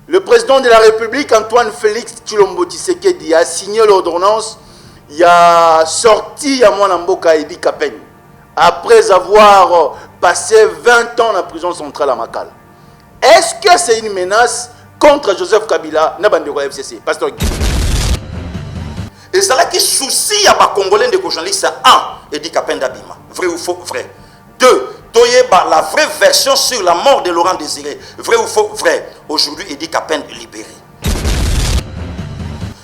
Le président de la République, Antoine Félix Tshilombo Tshisekedi, a signé l'ordonnance. Il a sorti à Mwanamboka Edi Kapen après avoir passé 20 ans en prison centrale à Makala. Est-ce que c'est une menace contre Joseph Kabila, Nabandeko FCC? Pasteur Guy. Et c'est là qui soucie à ma Congolais de journaliste. 1. Edi Kapen d'Abima. Vrai ou faux? Vrai. 2. Toyeba, la vraie version sur la mort de Laurent Désiré. Vrai ou faux? Vrai. Aujourd'hui, Edi Kapen libéré.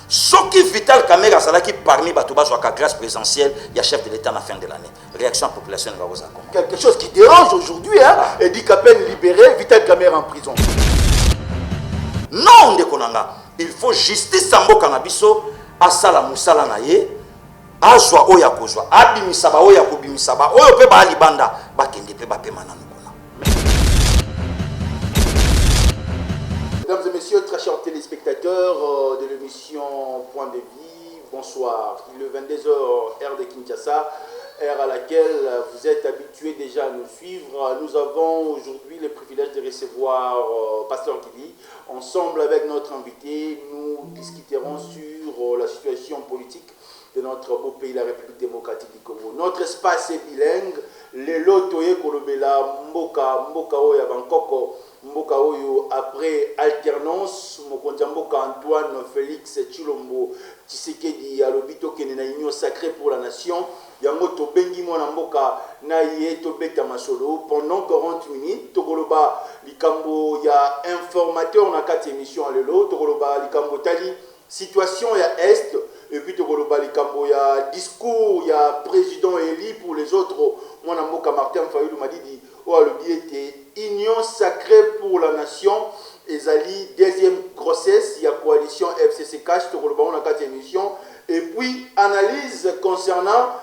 Ce qui Vital Kamera Zalaki parmi Batouba Zouaka grâce présidentielle, il y a chef de l'État à la fin de l'année. Réaction à la population de Varosa. Quelque chose qui dérange aujourd'hui, hein? Edi Kapen libéré, Vital Kamera en prison. Non, Ndekonanga. Il faut justice Sambo Kanabiso, Asala Moussala Naye. Azwa oya kozwa abimisaba oya kobimisaba oyo pe ba libanda bakende pe bape mananukuna. Mesdames et messieurs, très chers téléspectateurs de l'émission Point de Vie, bonsoir. Il est 22h, heure de Kinshasa, heure à laquelle vous êtes habitués déjà à nous suivre. Nous avons aujourd'hui le privilège de recevoir Pasteur Guili. Ensemble avec notre invité, nous discuterons sur la situation politique de notre beau pays, la République démocratique du Congo. Notre espace est bilingue. Les lotoye kolobela mboka oya Bangkok, mboka oyo après alternance, mokonza mboka Antoine Félix Tshilombo Tshisekedi alobito kene na union sacrée pour la nation. Yango to bengi mona mboka na ye to beta masolo pendant 40 minutes. Tokoloba likambo ya informateur na kati émission alelo. Tokoloba likambo tali situation ya est. Et puis Tokoloba likambo ya discours ya président élu pour les autres. Mon amour Martin Fayulu m'a dit oh le billet était union sacrée pour la nation. Ezali deuxième grossesse, il y a coalition FCC Cash Tokoloba on a 4 émissions. Et puis analyse concernant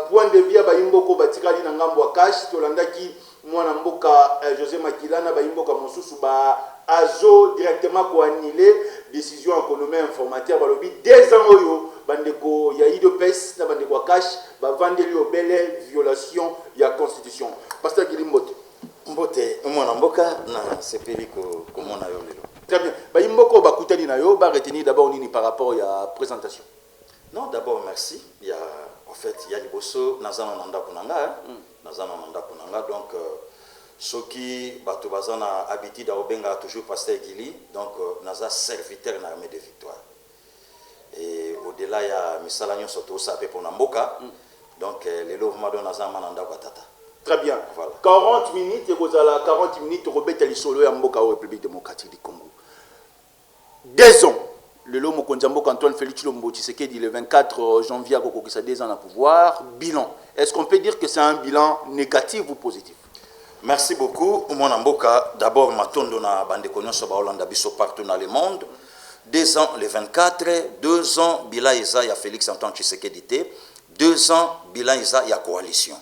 point de vue à Bayimboko Batikali Nangambo Cash Tolandaki Mwana Mboka José Makilana Bayimboka Monsusu ba Azo directement ko annulé décision économique informateur balobi 2 ans oyo bandeko ya IDPS na bandeko cash ba vandeli obele violation ya constitution. Pasteur Guili Mbote Mwana Mboka na sepeli ko komona yo lelo. Très bien. Bayimboko bakutani na yo ba retenir d'abord nini par rapport à présentation. Non, d'abord merci. Il y a en fait il y a liboso nazana nanda kunanga nazana nanda kunanga donc ceux qui batubazana habitude à obenga toujours Pasteur Guili donc naza serviteur na armée de victoire et au-delà il y a misalanyo soto sapé pour Namboka donc les louvements de naza mananda kwatata. Très bien. Voilà. 40 minutes et vous allez 40 minutes Robert Lisolo ya Mboka au République démocratique du Congo. 2 ans le lomo konzambo Antoine Félix Tshilombo Tshisekedi le 24 janvier à Kokokisa 2 ans à pouvoir. Bilan. Est-ce qu'on peut dire que c'est un bilan négatif ou positif? Merci beaucoup. Mon Mboka, d'abord, Matondo na Bandeko Nyonso ba Hollanda biso partout dans le monde. 2 ans, le 24, 2 ans, bilan Isa ya Félix Antoine Tshisekedi. 2 ans, bilan Isa ya coalition.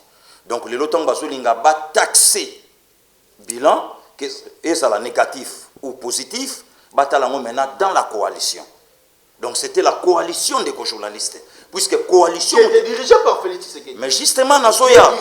Donc, le lotong bazolinga ba taxé bilan, que est la négatif ou positif, batalango maintenant dans la coalition. Donc, c'était la coalition des journalistes. Puisque coalition. Qui était dirigée par Félix Tshisekedi. Mais justement, Nazoya.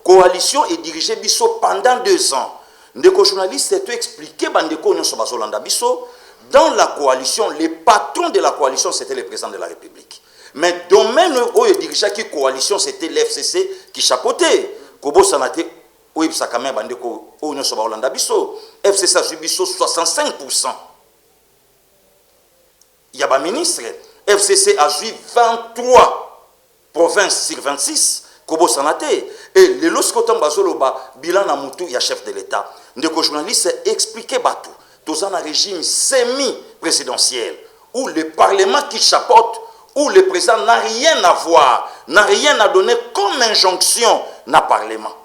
Coalition est dirigée biso pendant 2 ans. Ndeko journaliste tout expliqué bandeko nyonso bazolanda biso dans la coalition les patrons de la coalition c'était le président de la République. Mais domaine où est dirigé qui coalition c'était l'FCC qui chapeautait. Kobo sanate ou sakame bandeko nyonso bazolanda biso FCC a subi biso 65%. Il y a ba ministre FCC a subi 23 provinces sur 26. Kobo Sanate et le loskotam bazoloba bilan na mutu ya chef de l'État. Ndeko journaliste expliquer batou. Dans un régime semi-présidentiel où le Parlement qui chapeaute, où le président n'a rien à voir, n'a rien à donner comme injonction na Parlement.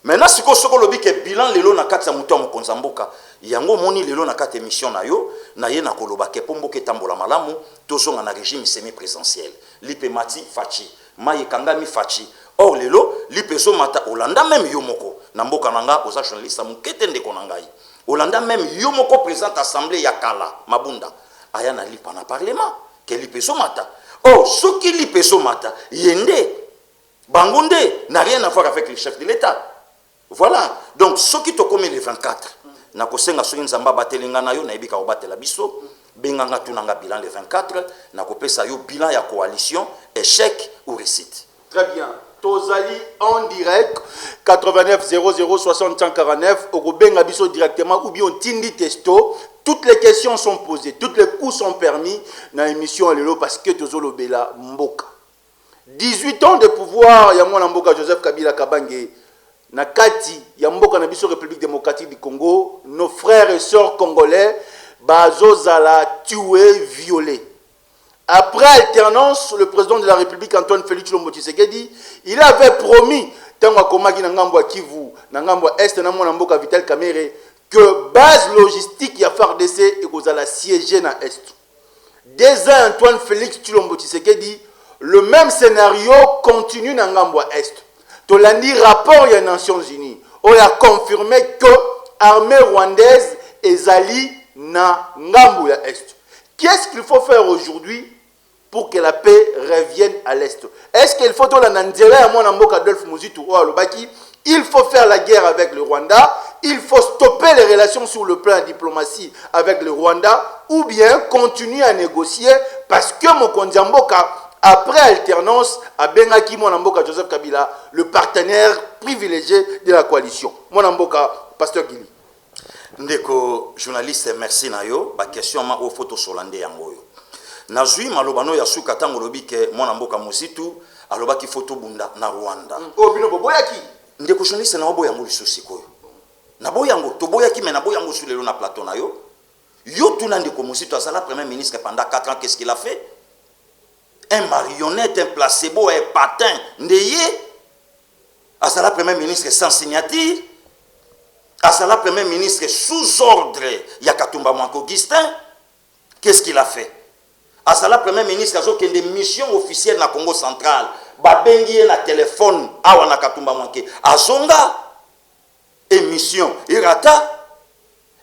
Maintenant si ko soko lobi ke bilan lelo na kati ya mutu ya mokonza mboka yango moni lelo na kati émission na yo na ye na koloba ke pombo ke tambola malamu tozonga na régime semi-présidentiel. Lipe mati fachi Maye kangami fachi. Or lelo lipeso mata Olanda même yomoko. Namboka nanga oza journaliste mukete ndeko nangai. Olanda même yomoko président assemblée yakala mabunda. Aya na lipa na parlement ke lipeso mata. Or ce qui lipeso mata yende bangonde n'a rien à voir avec le chef de l'État. Voilà. Donc ce qui te commet le 24 na kosenga soki nzamba batelinga na yo na yebika obatela biso benganga tunanga bilan le 24 na kopesa yo bilan ya coalition échec ou réussite. Très bien. Tozali en direct 89 00 60 49 okobenga biso directement ou bien on tindi testo. Toutes les questions sont posées, tous les coups sont permis dans l'émission Lelo parce que tozolo bela mboka. 18 ans de pouvoir ya mwana mboka Joseph Kabila Kabange na kati ya mboka na biso République démocratique du Congo, nos frères et sœurs congolais bazozala tués, violés. Après alternance, le président de la République, Antoine Félix Tshilombo Tshisekedi, il avait promis, tango akomaki na ngambo Kivu, na ngambo Est, na mwana mboka Vital Kamerhe, que base logistique ya FARDC ekozala siégé na Est. Dès Antoine Félix Tshilombo Tshisekedi, le même scénario continue na ngambo Est. Tolandi rapport ya Nations Unies, on a confirmé que l'armée rwandaise ezali na ngambo ya Est. Qu'est-ce qu'il faut faire aujourd'hui pour que la paix revienne à l'Est? Est-ce qu'il faut il faut faire la guerre avec le Rwanda, il faut stopper les relations sur le plan de diplomatie avec le Rwanda, ou bien continuer à négocier parce que Mokonzi Mboka, après alternance, a Bengaki Mboka Joseph Kabila, le partenaire privilégié de la coalition. Mboka, Pasteur Gili. Ndeko journaliste merci na yo ba question ma o photo solande yango yo nazui malobano ya suka tango lobi ke mwana mboka mositu alobaki photo bunda na Rwanda o bino boyaki ndeko journaliste na oboya yango lisusi koyo na boyango to boyaki mais na boyango sur lelo na plateau na yo yo tuna ndeko mositu azala premier ministre pendant 4 ans. Qu'est-ce qu'il a fait? Un marionnette, un placebo, un patin ndeye azala premier ministre sans signature. Azala premier ministre sous ordre Yakatumba Mwanko Augustin. Qu'est-ce qu'il a fait? Azala premier ministre a des missions officielles dans le Congo central. Babengi na téléphone awa na Katumba Mwanke. Azonga émission irata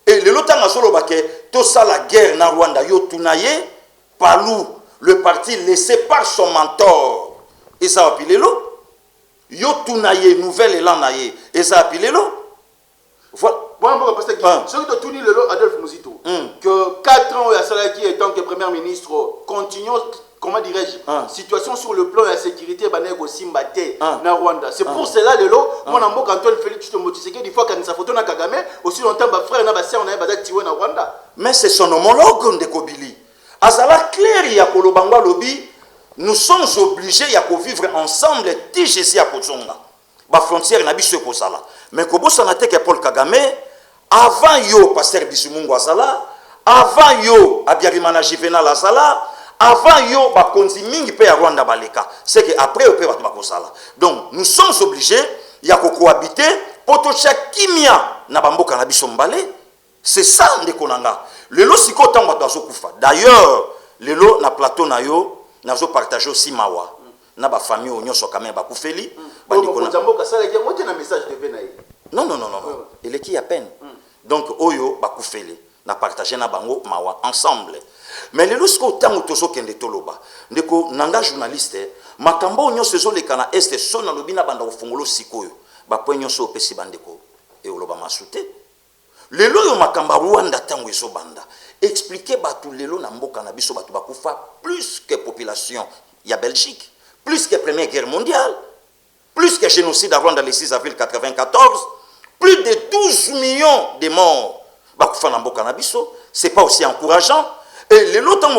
et le lotang azolo bake tout ça la guerre na Rwanda yo tunaye palou le parti laissé par son mentor. Et ça apilelo yo tunaye nouvelle élan naye et ça apilelo. Voilà. Parce que celui de Touni Lelo Adolphe Mouzito, que 4 ans qui est tant que premier ministre, continue, comment dirais-je, situation sur le plan de la sécurité, Banego Simbate, na Rwanda. C'est pour cela, Lelo, mon amour, Antoine Félix Tshilombo Tshisekedi, une fois qu'il y a sa photo na Kagame, aussi longtemps, ma frère, na sœur, na Badak Tiwe na Rwanda. Mais c'est son homologue de Kobili. Azala clair, ya Kolobangwa Lobi, nous sommes obligés ya vivre ensemble, Tijesi ya Kotsonga. Ba frontière na biso kozala. Mais Kobo sanate ke Paul Kagame, avant yo pasteur Bisumungu azala, avant yo Abiyarimana Juvenal azala, avant yo ba konzi mingi pe ya Rwanda baleka. C'est que après pe batu bakosala. Donc nous sommes obligés ya ko cohabiter poto kimia na bamboka na biso mbale. C'est ça ndeko nanga. Lelo siko tango bato kufa. D'ailleurs, lelo na plateau na yo nazo partager aussi mawa. Na ba famille onyoso quand même ba kufeli bandiko na Nzamboka sala ki ngote na message de venaï. Non. Il est qui à peine. Donc oyo ba kufeli na partager na bango mawa ensemble. Mais le lorsque tango tozo kende toloba ndeko nanga journaliste makambo onyoso zo lekana est sona lobina banda ofungolo sikoyo ba poinyoso opesi bandeko e oloba masute. Lelo yo makamba Rwanda tango ezo banda expliquer batu lelo na mboka na biso batu bakufa plus que population ya Belgique. Plus que la Première Guerre mondiale, plus que le génocide à Rwanda le 6 avril 1994, plus de 12 millions de morts. Ce n'est pas aussi encourageant. Et le longtemps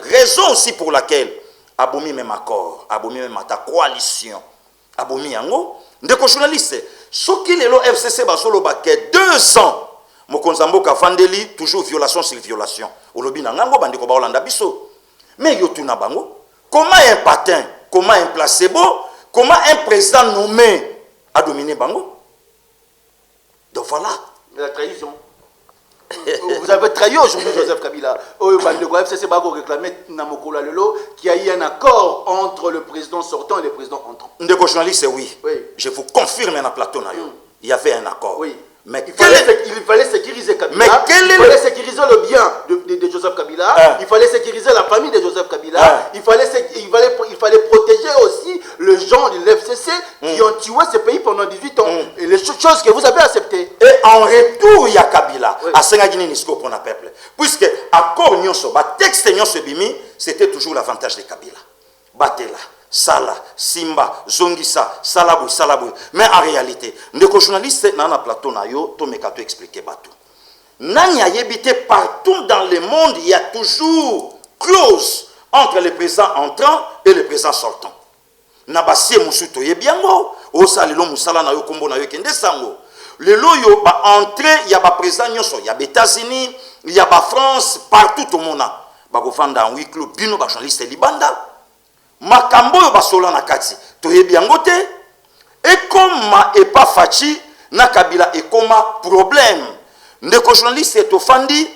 raison aussi pour laquelle abomi même accord, abomi même ta coalition, abomi yango, ndeko journaliste, ce qui est le FCC basolo baké 2 ans, Mokonzamboka Vandeli toujours violation sur violation. Olobi nango bandeko ba Olanda biso. Mais yo tuna bango. Comment un patin, comment un placebo, comment un président nommé a dominé Bango? Donc voilà. La trahison. Vous avez trahi aujourd'hui Joseph Kabila. FCC Bago réclamait Namokola Lelo qu'il y a eu un accord entre le président sortant et le président entrant. Ndeko journaliste, oui. Je vous confirme dans plateau. Il y avait un accord. Oui. Mais il fallait sécuriser Kabila. Mais il fallait sécuriser le bien de Joseph Joseph Kabila, il fallait sécuriser la famille de Joseph Kabila, il fallait protéger aussi les gens de l'FCC qui ont tué ce pays pendant 18 ans. Et les choses que vous avez acceptées. Et en retour, il y a Kabila. À Sengagini Nisko pour le peuple. Puisque, accord Nyonso, texte Nyonso Bimi, c'était toujours l'avantage de Kabila. Batela, Sala, Simba, Zongisa, Salabou, Salabou. Mais en réalité, les journalistes, dans le plateau, to mekato expliquer bateau. Nani a yébité partout dans le monde, il y a toujours clause entre les présidents entrants et les présidents sortants. Nabasie musuto yebiango, osa lelo musala na yo kombo na yo kende sango. Lelo yo ba entrée, il y a ba président nyonso, il y a États-Unis, il y a ba France, partout au monde. Ba ko fanda en huis clos, bino ba journaliste libanda. Makambo yo ba sola na kati, to yebiango te. Et comme ma et pas fachi na Kabila et comme problème. Ndeko journaliste est offandi,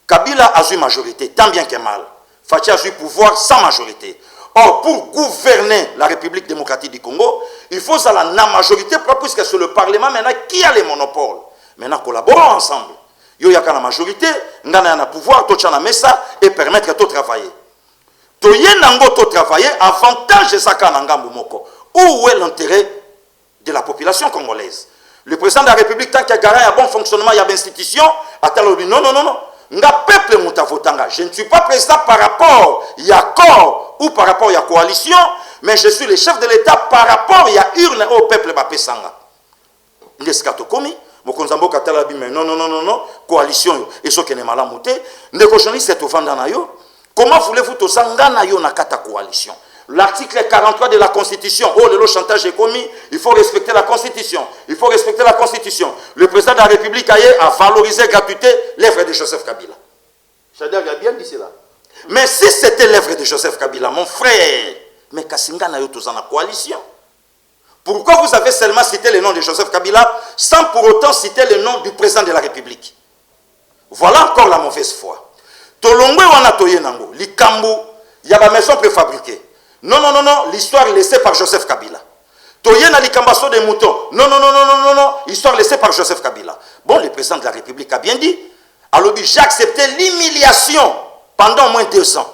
Kabila a eu majorité, tant bien que mal. Fachi a eu pouvoir sans majorité. Or, pour gouverner la République démocratique du Congo, il faut ça la majorité, puisque c'est le Parlement maintenant qui a les monopoles. Maintenant, collaborons ensemble. Il y a la majorité, il y a le pouvoir, tout le messa et permettre de travailler. Tout le travailler, avantage de ça. Où est l'intérêt de la population congolaise? Le président de la République, tant qu'il y a garant, il y a bon fonctionnement, il y a institution, non, non, non, non. Peuple je ne suis pas président par rapport il y a corps ou par rapport il y a coalition, mais je suis le chef de l'État par rapport il y a urne au peuple bapesanga. Non, non, non, non, non, coalition et ce qui est mal à monter. Comment voulez-vous tout ça na kata coalition? L'article 43 de la Constitution, oh le chantage est commis, il faut respecter la Constitution. Il faut respecter la Constitution. Le président de la République a valorisé gratuité l'œuvre de Joseph Kabila. Chadar a bien dit cela. Mais si c'était l'œuvre de Joseph Kabila, mon frère, mais Kassinga n'a eu tous en coalition. Pourquoi vous avez seulement cité le nom de Joseph Kabila sans pour autant citer le nom du président de la République? Voilà encore la mauvaise foi. Tolongwe wana toye nango, likambu, il y a ma maison préfabriquée. Non, non, non, non, l'histoire laissée par Joseph Kabila. Toye na likambaso des moutons. Non, non, non, non, non, non, non, histoire laissée par Joseph Kabila. Bon, le président de la République a bien dit, alors j'ai accepté l'humiliation pendant au moins 2 ans.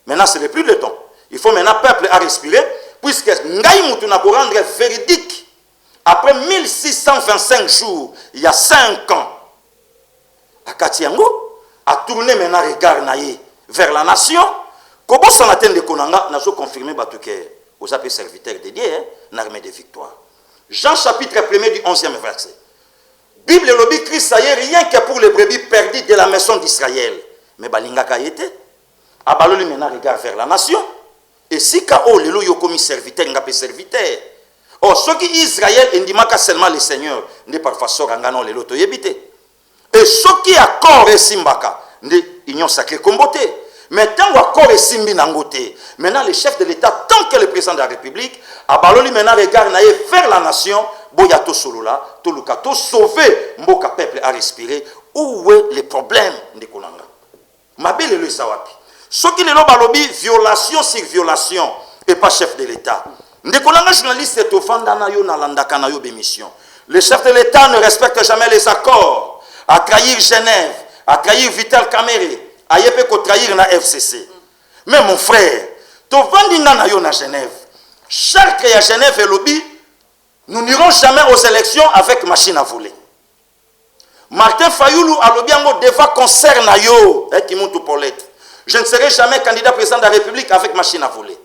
Maintenant, ce n'est plus le temps. Il faut maintenant peuple à respirer, puisque Ngaï Moutouna pour rendre véridique, après 1625 jours, il y a 5 ans, à Katiango, a tourné maintenant regard naïe vers la nation. Comment s'en atteint de Konanga, n'a pas confirmé que vous avez serviteur dédié, l'armée de victoire. Jean chapitre 1er du 11e verset. Bible lobby Christ ça y est rien que pour les brebis perdues de la maison d'Israël. Mais Balinga Kayete, Abaloli maintenant regarde vers la nation. Et si Kao le yo commis serviteur, n'a pas serviteur. Or, ceux qui Israël indimaka seulement le Seigneur, n'est parfois sorangano le loto yebité. Et ceux qui accord et simbaka, n'est union sacrée comboté. Mais tant qu'on simbi nangoté, maintenant le chef de l'État, tant que le président de la République, Abaloli maintenant regarde vers la nation, boyato solola, tolukato sauver mboka peuple à respirer. Où est le problème de Konanga? Mabele le sawapi. Ce qui est balobi, violation sur violation, et pas chef de l'État. Ndekolanga journaliste est au Vandanayo Nalandakanayo bémission. Le chef de l'État ne respecte jamais les accords. À trahir Genève, à trahir Vital Kamere. Aïe peut trahir na FCC. Mais mon frère, tu vendinga na yo na Genève. Chaque à Genève et lobby, nous n'irons jamais aux élections avec machine à voler. Martin Fayoulou a lobby ango devant concert na yo, qui monte pour l'être. Je ne serai jamais candidat président de la République avec machine à voler.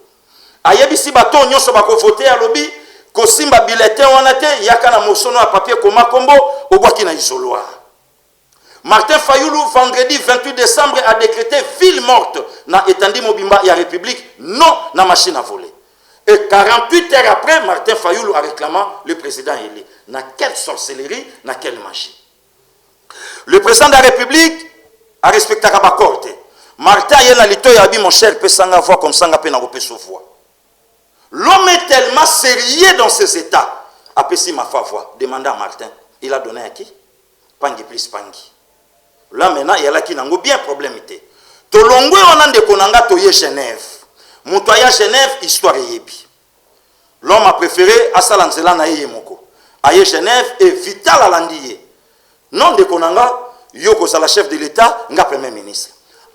Aïe bisi bato nyonso bako voter à lobby, ko simba bulletin wanate yaka na mosono à papier koma kombo obwaki na isoloir. Martin Fayoulou, vendredi 28 décembre, a décrété ville morte dans Etandi Mobimba et la République, non dans machine à voler. Et 48 heures après, Martin Fayoulou a réclamé le président élu. Dans quelle sorcellerie, dans quelle magie? Le président de la République a respecté la corte. Martin a dit, mon cher, peut s'en avoir comme ça, peut s'en voix. L'homme est tellement sérieux dans ses états. Après, si ma voix, demanda à Martin, il a donné à qui? Pangi plus Pangi. Là maintenant, il y a là qui n'a bien problème. Tolongwe on a de konanga toye Genève. Montoya Genève, histoire yebi. L'homme a préféré Asalanzela na yemoko. Aye Genève et Vital Alandiye. Non de konanga, Yoko c'est la chef de l'État, nga premier ministre.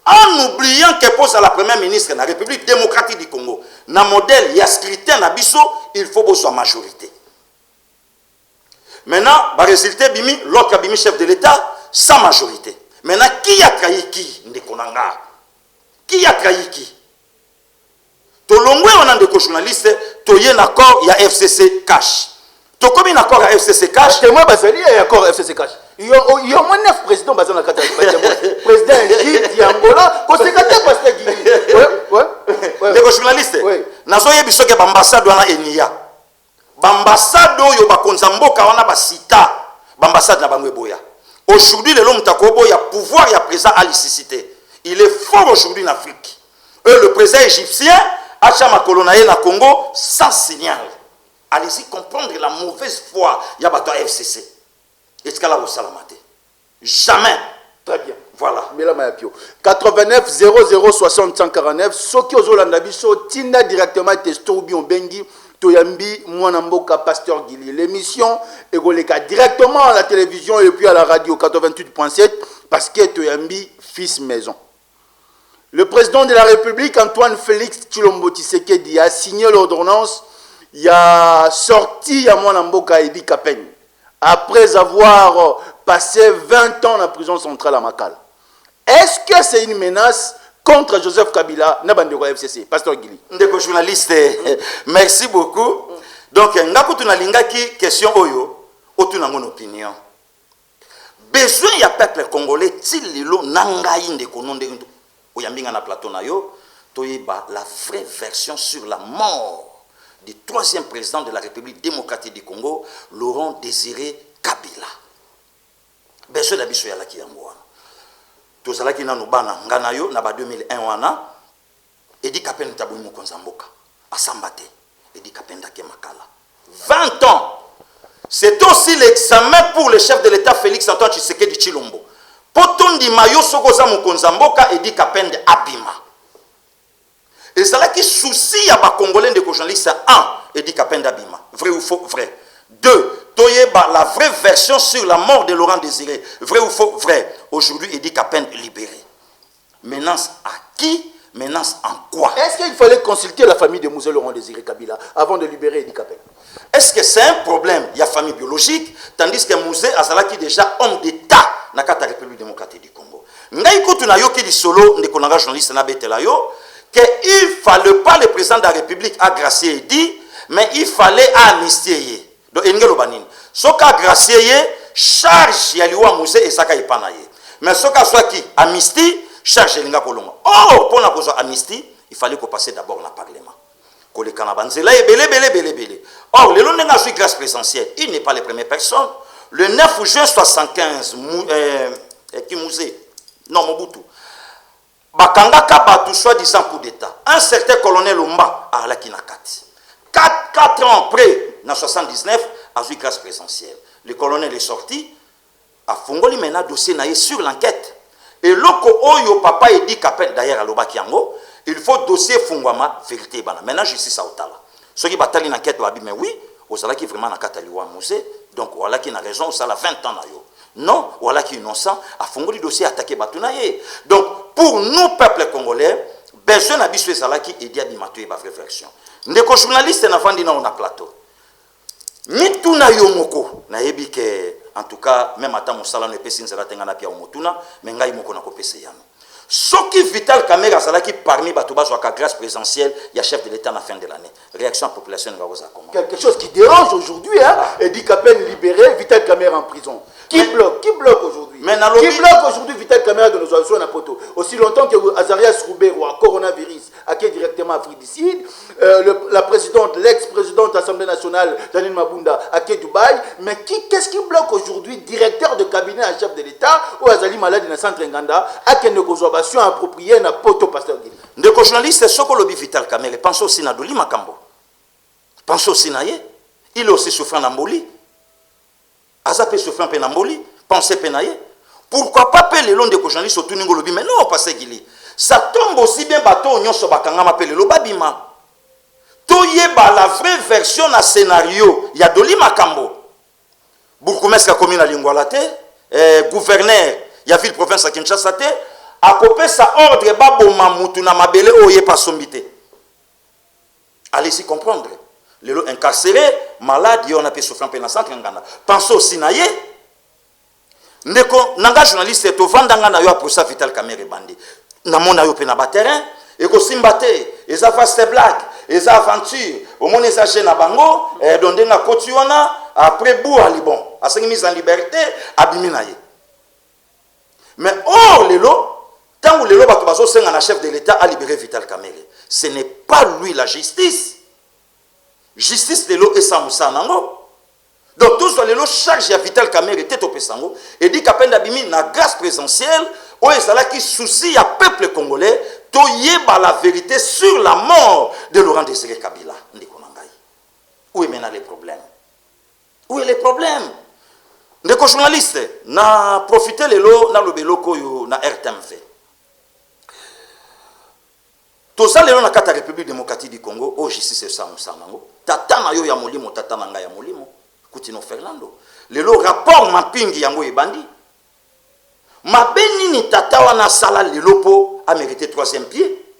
En oubliant que pose à la première ministre de la République démocratique du Congo, na modèle, il y a scrutin na biso, il faut que soit majorité. Maintenant, le résultat bimi, l'autre bimi chef de l'État, sans majorité. Maintenant, qui a trahi qui? Qui a trahi qui? Tolongwe on a des journalistes, toye un accord, il y a FCC cash. To comme un accord à FCC cash. Moi, il y a un accord à FCC cash. Il y a au moins 9 présidents basés dans la président Gilles, Angola, co-secrétaire pasteur Gilles. Ouais. Les journalistes, nazo yebiso ke ambassade wana enia. Ambassade yo ba konzamboka wana ba sita. Ambassade na bangwe boya. Aujourd'hui le l'homme takobo il y a pouvoir, il y a présent à l'icicité. Il est fort aujourd'hui en Afrique. Le président égyptien a chama colonaye na Congo sans signal. Allez-y comprendre la mauvaise foi il y a bato FCC. Est-ce qu'elle a au salamate? Jamais. Très bien. Voilà. 89 00 60 149. Soki ozolanda biso tinda directement testo bi bengi toyambi mwana mboka pasteur Gili. L'émission est directement à la télévision et puis à la radio 88.7 parce que toyambi fils maison. Le président de la République Antoine Félix Tshilombo Tshisekedi a signé l'ordonnance. Il a sorti à mwana mboka Idi Kapeng après avoir passé 20 ans en prison centrale à Makala. Est-ce que c'est une menace contre Joseph Kabila, Nabandeko FCC? Pasteur Gili. Ndeko journaliste, merci beaucoup. Donc, ngakutu na lingaki question oyo, otu na mon opinion. Besoin ya peuple congolais tililo nangai ndeko nonde oyambinga na plateau na yo, toyeba la vraie version sur la mort du troisième président de la République démocratique du Congo, Laurent Désiré Kabila. Besoin d'abiso ya la ki yango. Tozalaki na nubana ngana yo na ba 2001 wana Edi Kapenda taboyi mokonza mboka asambate Edi Kapenda ke makala 20 ans. C'est aussi l'examen pour le chef de l'État Félix Antoine Tshisekedi Tshilombo. Potondi mayo soko za mokonza mboka Edi Kapenda abima. Et ça là qui souci ya ba congolais de journaliste 1 Edi Kapenda abima. Vrai ou faux? Vrai. 2. Toyeba la vraie version sur la mort de Laurent Désiré. Vrai ou faux? Vrai. Aujourd'hui, Edi Kapenda libéré. Menace à qui? Menace en quoi? Est-ce qu'il fallait consulter la famille de Mouzé Laurent Désiré Kabila avant de libérer Edi Kapenda? Est-ce que c'est un problème? Il y a famille biologique, tandis que Mouzé Azalaki déjà homme d'État dans la République démocratique du Congo. Ngaïko na yo ki di solo ndekonanga journaliste na betela yo que il fallait pas le président de la République agracier Edi, mais il fallait amnistier. Donc engelo banini. Soka gracier charge ya liwa Mouzé et saka ipana ye. Mais soka soit qui amnistie charge linga kolonga. Oh, pour la cause amnistie, il fallait qu'on passe d'abord dans le parlement. Kolekana banzela et belé. Or, le long de la grâce présidentielle, il n'est pas les premières personnes. Le 9 juin 75, qui Mouzé, non Mobutu, Bakanga Kabatu soi-disant coup d'État. Un certain colonel Lumba à la Kinakati. 4 ans après, en 79, a eu grâce présidentielle. Le colonel est sorti, a fongoli maintenant dossier naïe sur l'enquête. Et loko oyo papa Edi Kapenda d'ailleurs à Lobakiango, il faut dossier fungwama vérité bana. Maintenant justice à Otala. Ceux qui battent l'enquête va dire mais oui, Osala qui vraiment na kataliwa Mouzé, donc voilà qui a raison, ça a 20 ans na yo. Non, voilà qui est innocent, a fongoli dossier attaqué batunaye. Donc pour nous peuple congolais, besoin d'habituer ça qui Edi Abimatou et ma vraie version. Ndeko journaliste na vandi na on a plateau. Mituna yomoko na yebi ke en tout cas même ata mosala ne pesi nzela tenga na pia omotuna mais ngai moko na kopesa yano. Soki Vital Kamerhe zalaki parmi bato bazwaka grâce présidentielle, il y a chef de l'État à la fin de l'année. Réaction à la population de Garoza comment? Quelque chose qui dérange aujourd'hui, hein? Edi Kapenda libéré, Vital Kamerhe en prison. Qui bloque aujourd'hui? Qui bloque aujourd'hui Vital Kamerhe de nos actions à Poto? Aussi longtemps que Azarias Roubero a coronavirus, à qui directement Afrique du Sud, la présidente, l'ex-présidente de l'Assemblée nationale, Janine Mabunda, à qui Dubaï, mais qu'est-ce qui bloque aujourd'hui directeur de cabinet en chef de l'État ou Azali Malade dans le centre Nganda, à qui ne consommation appropriée na Poto Pasteur Gili? Ndeko journaliste, soko lobi Vital Kamerhe, pense aussi na Doli Makambo. Pense aussi na ye. Il est aussi souffrant d'embolie. Azapé souffrant penamboli, pensez penaye. Pourquoi pas appeler l'on de journaliste au tuningo lobi? Mais non, Pasteur Gili. Ça tombe aussi bien bateau nyon so bakanga m'appelle le babima. Toyeba la vraie version na scénario, il y a Doli Makambo. Bourgmestre commune à Lingwalate, gouverneur, ya ville province à Kinshasa te akopesa ordre baboma mutu na mabele oye pa sombite. Allez-y comprendre. Lelo incarcéré, malade, yo na pe souffrant pe na centre ngana. Pensez aussi na ye. Ndeko nanga journaliste to vandanga na yo procès Vital Kamerhe bandi. Na mona yo pe na ba terrain et ko simbate, eza vaste blague, eza aventure, au moins eza jeune na bango, donde na kotiona après bou ali bon. Asengi mise en liberté, abimi na ye. Mais oh lelo, tant où lelo bato bazo senga na chef de l'État a libéré Vital Kamerhe. Ce n'est pas lui la justice. Justice de l'eau et sans moussa nango. Donc tous les lots charge à Vital Kamerhe tête au pesango et dit qu'à peine d'abimi na grâce présentielle où est là qui soucie à peuple congolais to yeba la vérité sur la mort de Laurent Désiré Kabila. Où est maintenant les problèmes? Où est les problèmes? Ndeko journaliste na profiter les lots na lobeloko yo na RTMV. Tout ça les lots na kata République démocratique du Congo au justice ça moussa nango. Tata na yo ya molimo tata na nga ya molimo. Koutino Fernando. Le rapport mapping yango ebandi. Mabeni ni tata wana sala le lopo a mérité 3e pied.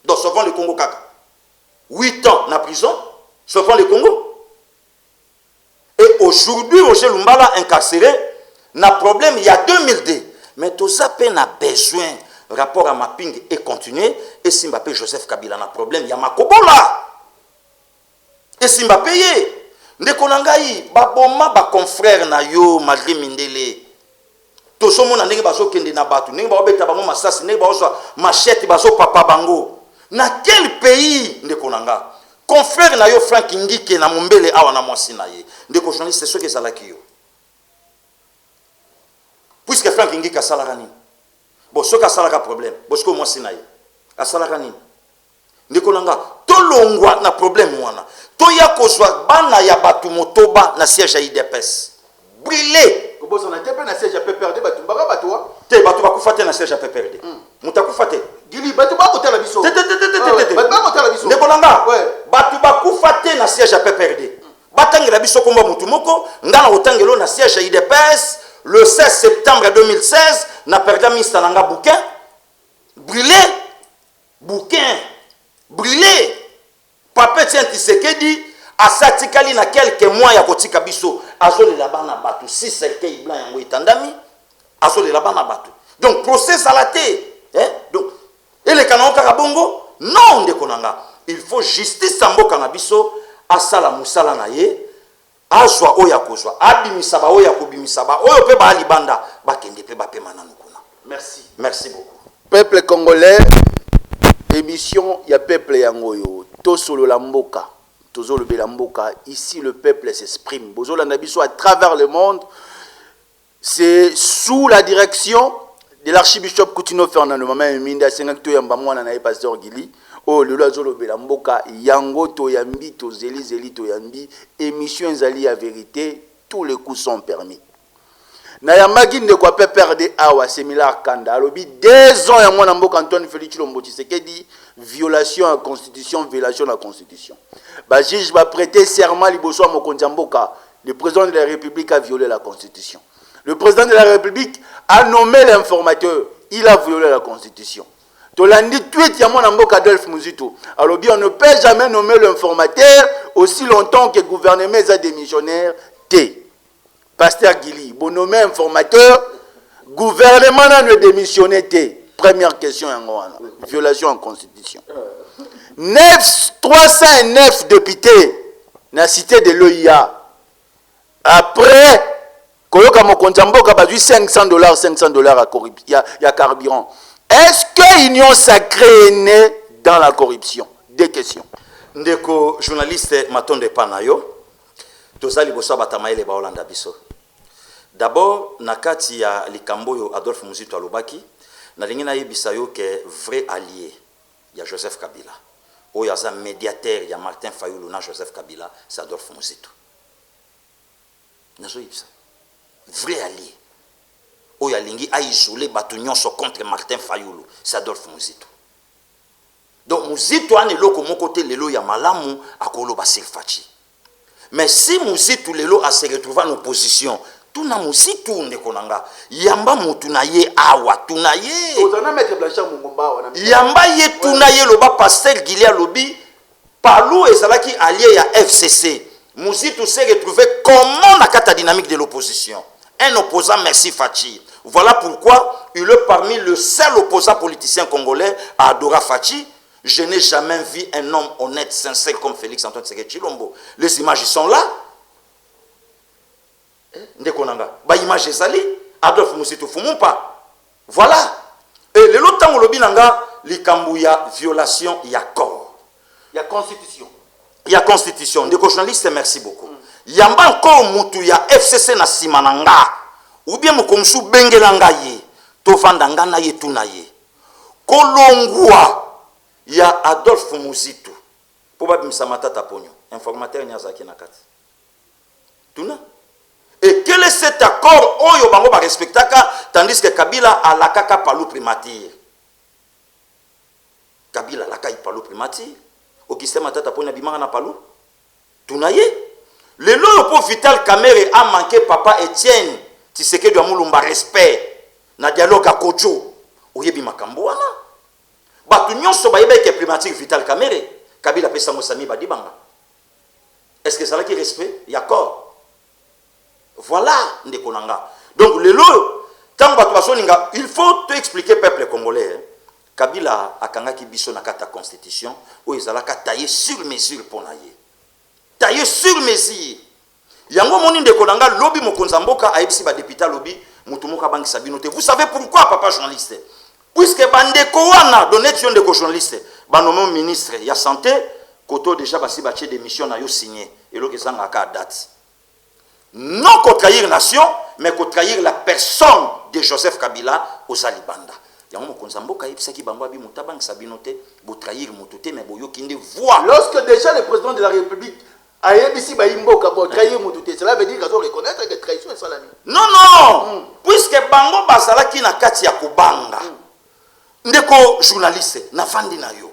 Donc sauvons le Congo kaka. 8 ans na prison, sauvons le Congo. Et aujourd'hui Roger Lumbala incarcéré n'a problème il y a 2002. Mais tout ça peine a besoin rapport à mapping et continuer et si Mbappé Joseph Kabila n'a problème il y a Makobola. Et si m'a payé, ndeko nangai baboma ba confrère na yo malgré mindele. To somo na ndenge bazo kende na batu, ndenge ba obeta bango masasi, ndenge ba ozo machette bazo papa bango. Na quel pays ndeko nanga? Confrère na yo Frank Ngike na Mombele awa na mwasi na ye. Ndeko journaliste ce que ça la kiyo. Puisque Frank Ngike asalaka nini? Bon soka asalaka problème, bosko mwasi na ye. Asalaka nini? Ndeko nanga tolongwa na problème wana. Toya kozwa bana ya batu motoba na siège ya IDPS. Brûlé. Kobosa na tepe na siège ya PPRD batu mbaka batu wa. Te batu bakufate na siège ya PPRD. Mutakufate. Gili batu bakotala biso. Te. Batu bakotala biso. Ndeko nanga. Batu bakufate na siège ya PPRD. Batangela biso komba mutu moko ngana otangelo na siège ya IDPS le 16 septembre 2016 na perda ministre nanga Bouquin. Brûlé. Bouquin. Brûlé. Papa tient Tshisekedi a satikali na quelques mois ya kotika biso azole la bana batu si cercueil blanc yango itandami azole la bana batu donc procès à la hein donc et les canons karabongo non ndeko nanga il faut justice samboka na biso asala musala na ye azwa oya kozwa abimisa ba oya kobimisa ba oyo pe ba libanda bakende pe ba pe mananu kuna. Merci beaucoup peuple congolais. Émission ya peuple yangoyo tosolo la mboka tozolo be la mboka ici le peuple s'exprime bozola na biso à travers le monde c'est sous la direction de l'archibishop Koutino Fernando mama minda sengakto yamba mwana na pasteur Gili oh lelo azolo be la mboka yango to yambi to zeli to yambi émission ezali ya vérité tous les coups sont permis. Na ya maginde kwa PPRD awa similar kanda alobi 2 ans ya mwana mboka Antoine Félix Tshilombo Tshisekedi violation à la constitution violation à la constitution ba juge va prêter serment liboso mokonzi mboka le président de la République a violé la constitution le président de la République a nommé l'informateur il a violé la constitution tolandi tweet ya mwana mboka Adolphe Muzito alobi on ne peut jamais nommer l'informateur aussi longtemps que gouvernement est démissionnaire T. Pasteur Gili, bon nommé informateur, gouvernement n'a ne démissionné. Première question, violation en constitution. 309 députés dans la cité de l'OIA. Après, Koyoka Mokonjambo a eu $500 à corruption, il y a carburant. Est-ce que l'union sacrée est née dans la corruption? Des questions. Ndeko journaliste Matonde Panayo. D'abord, nakati ya likambo Adolphe Muzito alobaki, na lingi na yebisa yo ke vrai allié ya Joseph Kabila. O yaza médiateur ya Martin Fayulu na Joseph Kabila, c'est Adolphe Muzito. Nazo yebisa. Vrai allié. O ya lingi a isolé batu nyonso contre Martin Fayulu, c'est Adolphe Muzito. Donc Muzito ane loko moko te lelo ya malamu akolo basir fachi. Mais si Muzito lelo a se retrouvé en opposition tuna musitu ndeko nanga yamba mutu na ye awa tuna ye ozana maître Blanchard Mungomba wana yamba ye tuna ye loba pasteur Gilia lobi Palou ezalaki allié à FCC musitu s'est retrouvé comment dans la dynamique de l'opposition un opposant merci Fachi. Voilà pourquoi il est parmi le seul opposant politicien congolais à Adora Fachi. Je n'ai jamais vu un homme honnête, sincère comme Félix Antoine Tshisekedi Tshilombo. Les images sont là. Ndekonanga. Ba image ezali. Adolphe Musitu Fumumpa. Voilà. Et le lot temps lobi nanga likambu ya violation ya corps. Il y a constitution. Il y a constitution. Ndeko journaliste merci beaucoup. Yamba encore mutu ya FCC na simananga. Ou bien mukomsu bengelanga ye. Tovanda ngana ye tuna ye. Kolongwa. Il y a Adolphe Musitu. Pour bimisa matata ponyo. Informateur nyazaki na kati. Tuna. Et quel est cet accord oyo bango ba respectaka tandis que Kabila a la kaka Palou primature. Kabila la kai Palou primature. Okise matata ponyo bimanga na Palou. Tuna ye. Le loyo pour Vital Kamerhe a manqué papa Etienne Tshisekedi wa mulumba respect na dialogue a Kodjo. Oyebi makambo wana. Batu nyonso bayeba ke primature Vital Kamerhe Kabila pesa Mosami badibanga. Est-ce que ça là qui respect yakor? Voilà ndekonanga. Donc le lo tant batu basoninga il faut te expliquer peuple congolais. Kabila akanga ki biso na kata constitution o ezalaka taillé sur mesure pour naye. Taillé sur mesure. Yango moni ndekonanga lobi mokonza mboka aibisi ba député lobi mutu moka bangi sabinote. Vous savez pourquoi papa journaliste? Puisque bandeko wana donation de journaliste banomo ministre ya santé koto déjà basi bache démission na yo signé et lo kesanga ka date non contre trahir nation mais contre trahir la personne de Joseph Kabila aux Alibanda yango mokonza mboka yebisaki bango abi mutabang sabinote bo trahir mututé mais boyo kinde voix lorsque déjà le président de la République a yebisi ba imboka bo trahir mututé cela veut dire qu'ils ont reconnaître que trahison est salami non puisque bango bazalaki na kati ya kobanga ndeko journaliste na fandi na yo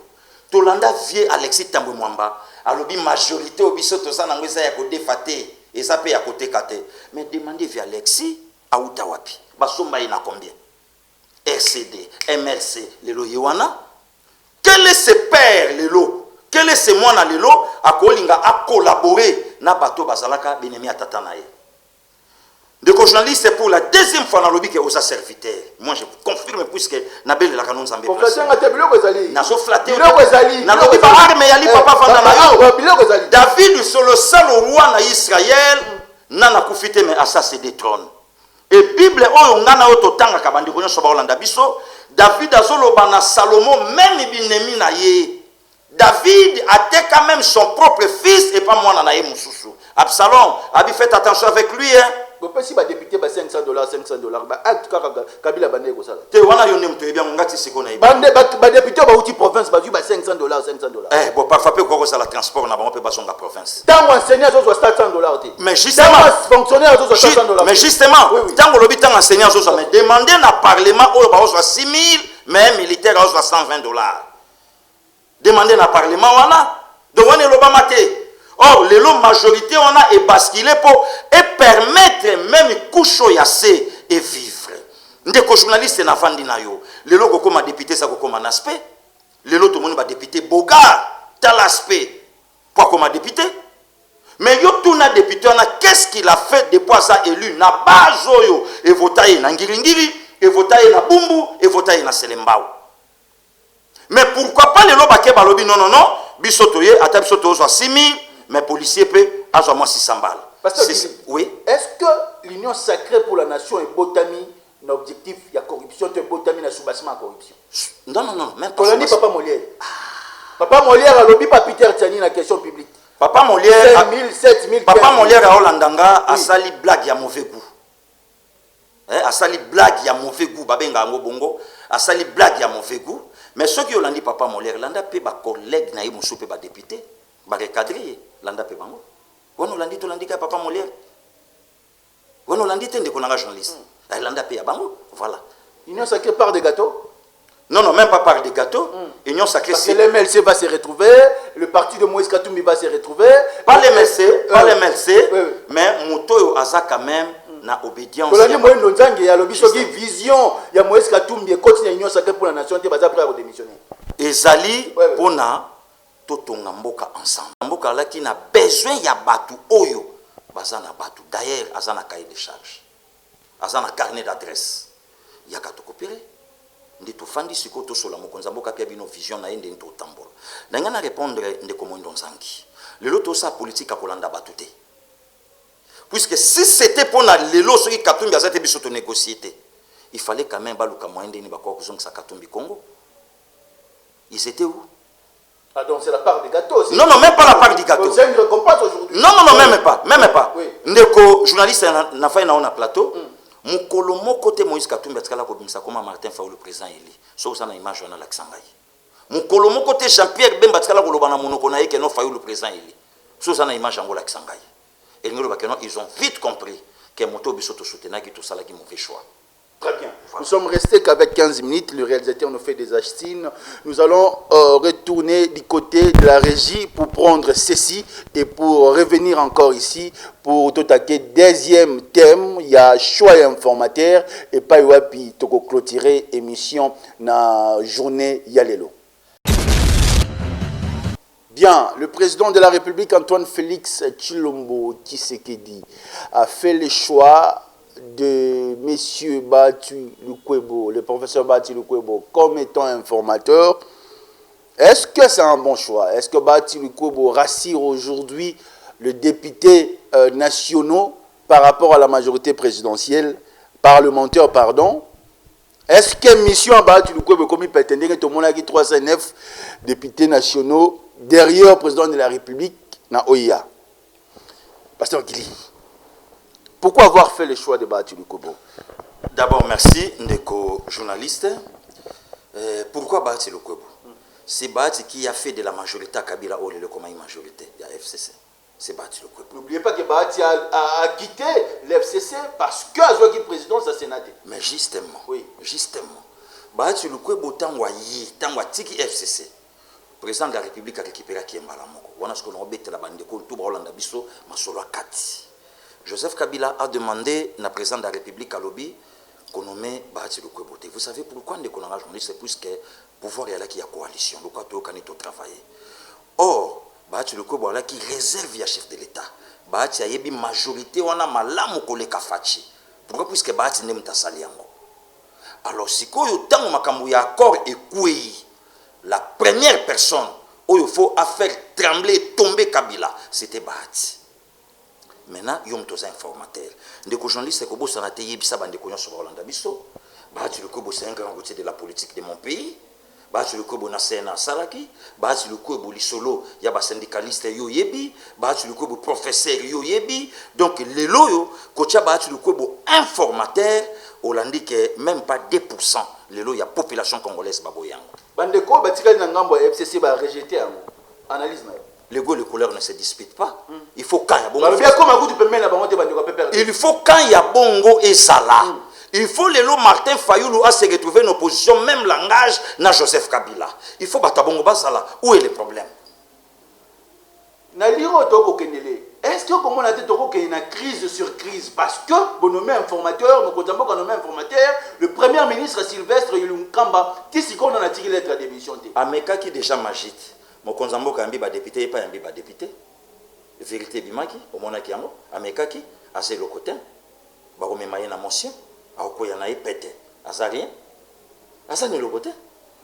tolanda vie Alexis Tambwe Mwamba alobi majorité obiso toza nango eza ya kodefate eza pe ya kotekate mais demandez vie Alexis auta wapi basomba ina combien RCD MRC lelo yewana quel est ce père lelo quel est ce mwana lelo akolinga a collaborer na bato bazalaka benemi atata na ye. De journaliste pour la deuxième fois dans le bique aux serviteurs. Moi je confirme puisque Nabel la canon zambé. Naso flatté. Nalobi ba arme yali papa fanda na yo. David sur le seul roi na Israël nana kufite mais assassin des trônes. Et Bible oyo ngana oto tanga kabandi konyo soba olanda biso David azoloba na Salomon même binemi na ye. David a été quand même son propre fils et pas moi na ye mususu. Absalom abi fait attention avec lui hein. Si ba député ba $500 ba acte Kabila bande ko sala te wana yo nem to ebia ngati sikona iba bande ba député ba uti province ba du ba $500 bon parfois pe ko sala transport na ba pe ba songa province tant enseignant zo $700 te mais justement fonctionnaire zo $700 mais justement tant lobi tant enseignant zo mais demander na parlement o ba zo 6000 mais militaire zo $120 demander na parlement wana donc on est l'obama te. Or, les lots majorité, on a basculé pour permettre même coucho yassé et vivre. Ndeko journaliste na fandi na yo. Les lots comme député ça comme un aspect. Les lots tout le monde va député Bogart tel aspect. Pour comme député. Mais yo tout na député on a qu'est-ce qu'il a fait depuis ça élu na base yo et votaye na ngiringiri et votaye na bumbu et votaye na selembao. Mais pourquoi pas les lots baké balobi non bisotoye ata bisoto so 6000 mais policier peut avoir moins 600 balles. Oui. Est-ce que l'union sacrée pour la nation est botami l'objectif il y a corruption est botami na soubassement à corruption? Non, même pas. Coloni Papa Molière. Papa Molière a lobby pas Peter Tiani la question publique. Papa Molière 7000 Papa Molière à Holandanga a sali blague ya mauvais goût. A sali blague ya mauvais goût babenga ngo bongo a sali blague ya mauvais goût mais ceux qui Hollandi Papa Molière landa pe ba collègue na yimusu pe ba député ba recadrer landa pe bango wono landi to landika Papa Molière wono landi tende konanga journaliste landa pe ya bango voilà union sacrée part des gâteaux non même pas part des gâteaux union sacrée c'est le MLC va se retrouver le parti de Moïse Katumbi va se retrouver pas les MLC mais moto yo aza quand même na obédience. Kolani moyendo nzange ya lobi soki vision ya Moïse Katumbi ekoti na union sacrée pour la nation te baza prêt à démissionner. Ezali pona totonga mboka ensemble. Mboka alaki na besoin ya batu oyo baza na batu. D'ailleurs aza na cahier de charge. Aza na carnet d'adresse. Yaka to copier. Ndi to fandi siko to sola mokonza mboka pia bino vision na yende nto tambola. Na ngana répondre ndeko moyendo nzangi. Lelo to sa politique akolanda batu te. Puisque si c'était pour lelo soki Katumbi azate biso to négocier, il fallait quand même baluka moyen ni bakwa kuzonga sa Katumbi Congo. Ils étaient où? Ah donc c'est la part des gâteaux. Non, non, même pas la part du gâteau. C'est une récompense aujourd'hui. Non, non, non, même pas. Même pas. Oui. Ndeko journaliste na fait na on a plateau. Mukolo moko te Moïse Katumbi atikala ko bimisa koma Martin Fayulu président eli. So ça na image na Laksangai. Mukolo moko te Jean-Pierre Bemba atikala ko lobana monoko na yeke no Fayulu président eli. So ça na image en Laksangai. Et ils ont vite compris que Moto Bisoto soutenait qui tout ça là qui mauvais choix. Très bien. Nous sommes restés qu'avec 15 minutes. Le réalisateur nous fait des achetines. Nous allons retourner du côté de la régie pour prendre ceci et pour revenir encore ici pour tout attaquer. Deuxième thème, il y a choix informateur et pas puis toko clôturer émission na journée Yalelo. Bien, le président de la République, Antoine Félix Tshilombo Tshisekedi, a fait le choix de M. Batu Lukwebo, le professeur Batu Lukwebo, comme étant informateur. Est-ce que c'est un bon choix? Est-ce que Batu Lukwebo rassure aujourd'hui les députés nationaux par rapport à la majorité présidentielle, parlementaire, pardon? Est-ce que mission Batu Lukwebo, comme il peut être, tout le monde a dit 309 députés nationaux derrière le président de la République, na OIA. Pasteur Gili, pourquoi avoir fait le choix de Batu Lukwebo? D'abord, merci, Ndeko journaliste. Pourquoi Batu Lukwebo? C'est Batu qui a fait de la majorité à Kabila Ole le comme une majorité de la FCC. C'est Batu Lukwebo. N'oubliez pas que Batu a quitté l'FCC parce que Azouaki président sa Sénat. Mais justement, oui. Justement, Batu Lukwebo tangwa tiki FCC. Le président de la République a récupéré Kiembala Moko. On a ce qu'on a obété la bande de compte, tout Brolanda Bisso, Masolo Kati. Joseph Kabila a demandé à la présidente de la République à lobby qu'on nomme Batu Lukwebo. Vous savez pourquoi on a journaliste? C'est plus que pouvoir est là qui a coalition. Le cas où on travailler. Or, Batu Lukwebo là qui réserve le chef de l'État. Batu a une majorité, on a malamu koleka fachi. Pourquoi? Puisque Batu n'est pas saliango. Alors, si vous avez un accord et kouei, la première personne où il faut faire trembler, tomber Kabila, c'était Bahati. Maintenant, il y a un informateur. Les journalistes qui sont en train de se Bahati Lukwebo, c'est un grand routier de la politique de mon pays. Bahati Lukwebo, c'est un Saraki. Bahati Lukwebo, solo, il y a des syndicalistes, Bahati Lukwebo, professeur, donc les loyaux, quand Bahati Lukwebo, informateur, on a dit que même pas 2%, les loyaux, il y a population congolaise, Baboyango. Bandeko batikali na ngambo ya FCC ba rejeter yango. Analyse na. Les goûts et les couleurs ne se disputent pas. Il faut quand il y a bongo. Il faut quand il y a bongo et sala. Il faut les lots Martin Fayulu à se retrouver en opposition, même langage na Joseph Kabila. Il faut battre bongo basala. Où est le problème? Naliro toko kenele. Est-ce que comme on a dit qu'il y a une crise sur crise parce que vous nommez informateur, nous comptons qu'on nomme informateur, le premier ministre Sylvestre Yulunkamba, qui s'y qu'on a tiré lettre à démission. Ameka qui déjà magite, mon konzambo kambi ba député et pas un ba député. Vérité bimaki, au monaki yango, Ameka qui a ses locotin, ba rememaye na motion, a okoya na epete, azarien, azani locotin.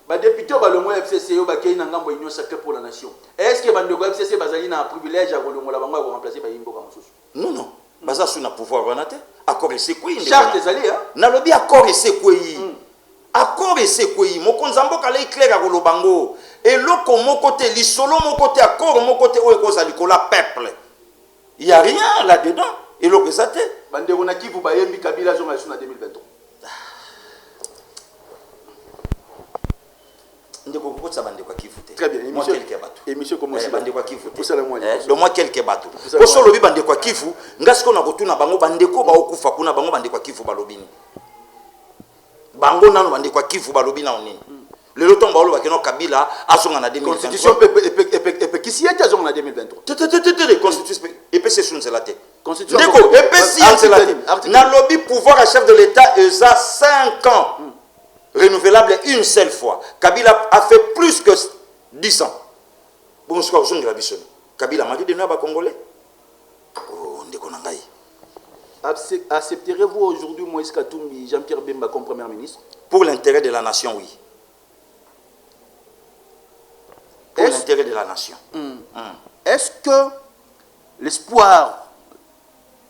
Les députés ont le FCC ont union sacrée pour la nation. Est-ce que les FCC ont un privilège à remplacer par Yimbo Kamoussous? Non, non. Baza sous na pouvoir renate. Accord et sekouyi. Charte des alliés, hein? Na lobi accord et sekouyi. Accord et sekouyi. Mon konzambo kale clair à Golobango. Et loko mon côté, l'isolo mon côté, accord mon côté, où est cause à l'ikola peuple. Il n'y a rien là-dedans. Et l'oko zate. Bande on a qui vous bayembi Kabila Zoma sous 2023. Très bien. Émission comme ça. Le mois quelques bateaux. Pour ce lobby bande quoi kifu, ngasko na kotuna bango bande ko ba okufa kuna bango bande quoi kifu balobini. Bango nanu bande quoi kifu balobina onini. Le loton ba oloba keno Kabila asonga na 2023. Constitution qui si était en 2023. Constitution et c'est sunzelate. Constitution. Ndeko, et puis si na lobby pouvoir à chef de l'État, il a 5 ans. Renouvelable une seule fois. Kabila a fait plus que 10 ans. Bon, ce qu'on a dit, Kabila m'a dit de nous à Congolais. Oh, Ndeko Nangaï. Accepterez-vous aujourd'hui Moïse Katumbi, Jean-Pierre Bemba comme Premier ministre? Pour l'intérêt de la nation, oui. Pour l'intérêt de la nation. Est-ce que l'espoir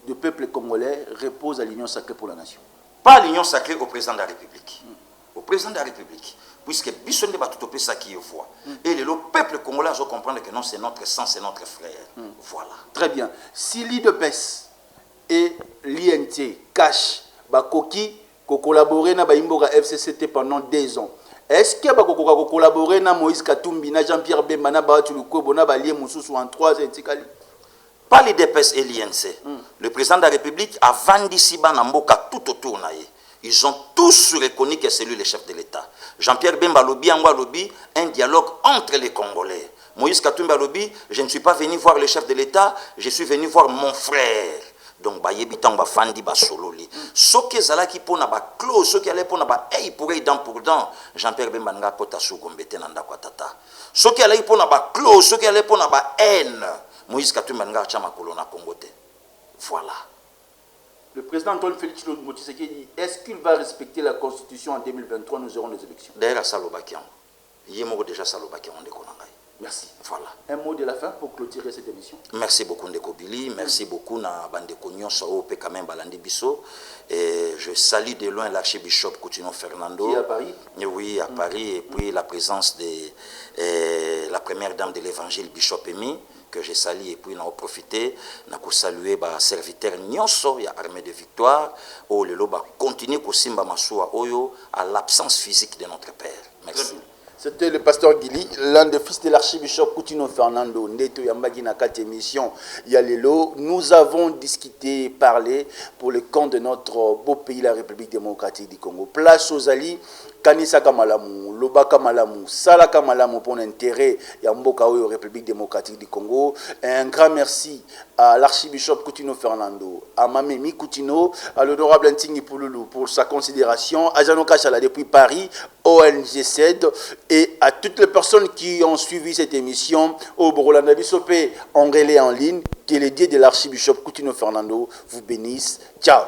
du peuple congolais repose à l'union sacrée pour la nation? Pas l'union sacrée au président de la République. Au président de la République. Puisque Bisson de Batutopé, ça qui voit. Et le peuple congolais doit comprendre que non, c'est notre sang, c'est notre frère. Voilà. Très bien. Si l'IDPS et l'INT cache Bakoki, qui collaboré na Baimboga FCCT pendant 2 ans, est-ce que Bakoka collaboré na Moïse Katumbi, na Jean-Pierre Bemba, na Baatuluko, na Balie Moussous en 3 ans? Pas l'IDPS et l'INC. Le président de la République a vendu Siba Namboka tout autour. Ils ont tous reconnu que c'est lui le chef de l'État. Jean-Pierre Bemba Lobi, Angwa Lobi, un dialogue entre les Congolais. Moïse Katumbi Lobi, je ne suis pas venu voir le chef de l'État, je suis venu voir mon frère. Donc, Bayebitan Bafandi Basololi. Ce qui est là qui pona ba clause, ce qui allait pona ba hey pour dent pour dent, Jean-Pierre Bemba nga kota sou gombete nanda kwatata. Ce qui allait pona ba clause, ce qui allait pona ba haine, Moïse Katumbi nga chama kolona Congote. Voilà. Le président Antoine Félix Tshisekedi dit, est-ce qu'il va respecter la Constitution en 2023? Nous aurons des élections. D'ailleurs, Salobakian. Il y a déjà Salobakian de Konangai. Merci. Voilà. Un mot de la fin pour clôturer cette émission. Merci beaucoup Ndeko Billy, merci beaucoup na Bandeko Nyonso pe quand même Balandi Bisso. Et je salue de loin l'archibishop Coutinho Fernando. Qui est à Paris? Et oui, à Paris. Et puis la présence de la première dame de l'évangile, Bishop Emi, que je salue. Et puis on a profité, on a salué le serviteur Nyonso, il y a Armée de Victoire. Oh, le loba continue Kosimba Massoua Oyo à l'absence physique de notre Père. Merci. C'était le pasteur Guili, l'un des fils de l'archibishop Coutinho Fernando, Neto Yambagi na 4 émissions Yalelo. Nous avons discuté, parlé pour le compte de notre beau pays, la République démocratique du Congo. Place aux alliés, Kanisa Kamalamu, Loba Kamalamu, Sala Kamalamu pour l'intérêt Yamboka Oyo, République démocratique du Congo. Un grand merci à l'archibishop Coutinho Fernando, à Mamemi Coutinho, à l'honorable Ntingi Pouloulou pour sa considération, à Janoka Chala depuis Paris, ONG CED, et à toutes les personnes qui ont suivi cette émission, au Borolanda Bissopé en relais en ligne, que les dieux de l'archibishop Coutinho Fernando vous bénissent. Ciao.